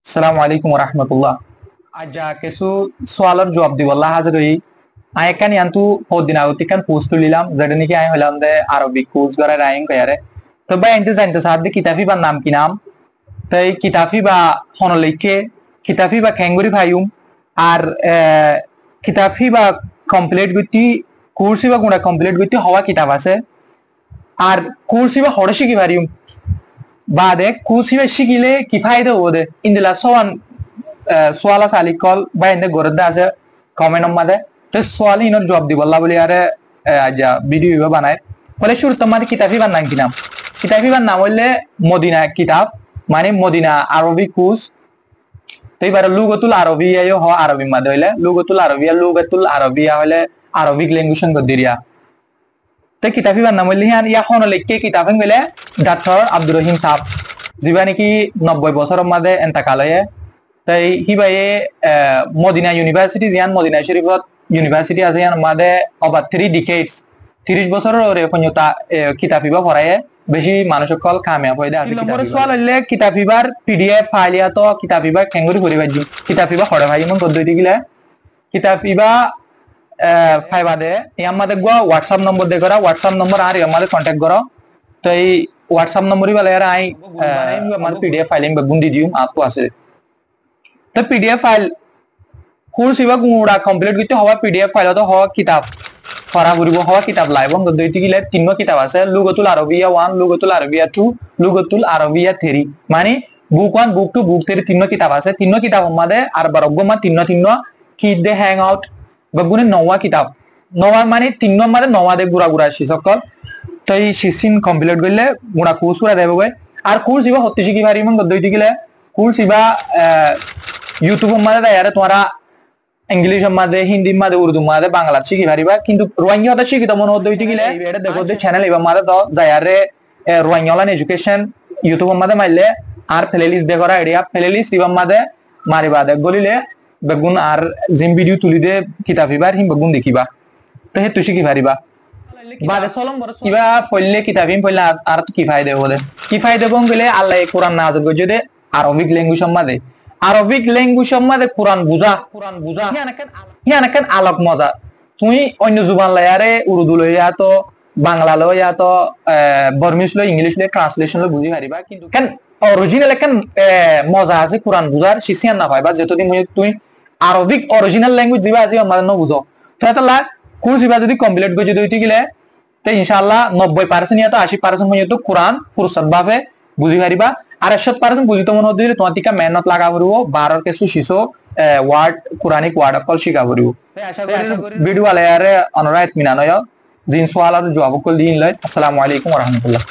আসসালামু আলাইকুম রহমতুল্লাহ। আজ কিছু সওয়ালের জবাব দিব আল্লাহ হাজির হই। আই একান ইয়ান্তু দিন আগত কান পোস্ট তুলিলাম যেটা নাকি আই হলাম দে আরবিক কোর্স করার আইন কয়ারে। তো ভাই এনতে জানতে সাহায্যে কিতাবি বা নাম কি নাম, তাই কিতাবি বা হনলৈকে কিতাবি বা খেঙ্গুরি ভাইউম আর কিতাবি বা কমপ্লিট গতি কোর্সি বা গুণা কমপ্লিট গতি হওয়া কিতাব আছে আর কোর্সি বা হরে শিখি পারিউম বাদে কোর্সি বা শিখিলে কি ফায়দা হবো ইন্দিলা সওয়ান সোয়ালা সালিকল বা এনে গরদা আছে কমেন্ট মাঝে তো সোয়ালি ইনর জবাব দিব আল্লাহ বলি আরে আজা ভিডিও ইবা বানায় ফলে শুরু তোমার কিতাবি বান নাম কি নাম, কিতাবি বান নাম হইলে মদিনা কিতাব মানে মদিনা আরবি কোর্স। তো এবার লুগতুল আরবিয়া হ আরবি মাঝে হইলে লুগতুল আরবিয়া লুগতুল আরবিয়া হইলে আরবিক ল্যাঙ্গুয়েজ গদিরিয়া। তো কিতাবি বান নাম হইলে ইয়া হন লিখকে কিতাবেন গেলে ডাক্তার আব্দুর রহিম সাহেব যিবা নাকি 90 বছরের মাঝে এন্তাকাল হয়ে তাই হিবাইয়ে মদিনা ইউনিভার্সিটি জিয়ান মদিনা শরীফত ইউনিভার্সিটি আছে ইয়ান মাদে ওভার 3 ডিকেডস 30 বছরের ওরে পঞ্জতা কিতাবিবা পড়ায় বেশি মানুষ সকল কামিয়াব হইদা আছে। নম্বরে সওয়াল হইলে কিতাবিবার পিডিএফ ফাইল ইয়া তো কিতাবিবা কেঙ্গুরি করি ভাজি কিতাবিবা পড়ে ভাই মন পদ্ধতি গিলা কিতাবিবা ফাইবাদে ইয়ার মাদে গো হোয়াটসঅ্যাপ নম্বর দে করা হোয়াটসঅ্যাপ নম্বর আর ইয়ার মাদে কন্টাক্ট করো। তো এই হোয়াটসঅ্যাপ নম্বরই বলে আর আই আমার পিডিএফ ফাইলিং বেগুন দি দিম আপু আছে। তো পিডিএফ ফাইল কোর্স ইবা গুড়া কমপ্লিট করতে হওয়া পিডিএফ ফাইল তো হওয়া কিতাব পড়া ঘুরিব হওয়া কিতাব লাইব দুইটি গিলে তিনটা কিতাব আছে লুগতুল আরবিয়া 1 লুগতুল আরবিয়া 2 লুগতুল আরবিয়া 3 মানে বুক 1 বুক 2 বুক 3 তিনটা কিতাব আছে তিনটা কিতাব মধ্যে আর বারগমা তিনটা কি দে হ্যাং আউট বেগুনে নওয়া কিতাব নওয়া মানে তিনটা মধ্যে নওয়া দে গুড়া গুড়া আসি সকল। তো এই সিসিন কমপ্লিট করলে গুড়া কোর্স করে দেব আর কোর্স ইবা হতে শিখি পারি মন দুইটি গিলে কোর্স ইবা ইউটিউবের মাঝে দেয় তোমরা ইংলিশের মাঝে হিন্দি মাঝে উর্দু মাঝে বাংলা শিখি পারিবা কিন্তু রোহিঙ্গা হতে শিখি তো মনে হতে গেলে এটা দেখো যে চ্যানেল এবার মাঝে তো যায় আরে রোহিঙ্গা অনলাইন এডুকেশন ইউটিউবের মাঝে মারলে আর প্লেলিস্ট দেখো এরিয়া প্লেলিস্ট এবার মাঝে মারিবা দেখ গলিলে বেগুন আর জিম ভিডিও তুলি দে কিতাবিবার হিম বেগুন দেখিবা তো হে তুই শিখি পারিবা বাদে চলম বড় কিবা পড়লে কিতাবিম পড়লে আর কি ফায়দা হবে কি ফায়দা বং গেলে আল্লাহ কোরআন নাযিল করে যদি আরবিক ল্যাঙ্গুয়েজ মাঝে আরবিক ল্যাঙ্গুয়েজ মাঝে কোরআন বুঝা ইয়ানাকেন আলোক মজা তুই অন্য জুবান লায়ারে উর্দু লইয়া তো বাংলা লইয়া তো বর্মিশ লই ইংলিশ লই ট্রান্সলেশন লই বুঝি পারিবা কিন্তু কেন অরিজিনাল কেন মজা আছে কোরআন বুঝার শিশিয়ান না পাইবা যতদিন তুই আরবিক অরিজিনাল ল্যাঙ্গুয়েজ দিবা আজি আমার ন বুঝো তাহলে কোর্স দিবা যদি কমপ্লিট করে যদি হইতে গেলে তো ইনশাআল্লাহ 90% ইয়া তো 80% হইতো কোরআন পুরুষত ভাবে বুঝি পারিবা আর 100% বুঝিতে মন হতে দিলে তোমার টিকা মেহনত লাগা পড়িব 12 কিছু শিশো ওয়ার্ড কোরআনিক ওয়ার্ড অকল শিখা পড়িব। আশা করি ভিডিও আলে আরে অনরাইত মিনানয় জিন সওয়াল আর জবাব কল দিন লয়। আসসালামু আলাইকুম ওয়া রাহমাতুল্লাহ।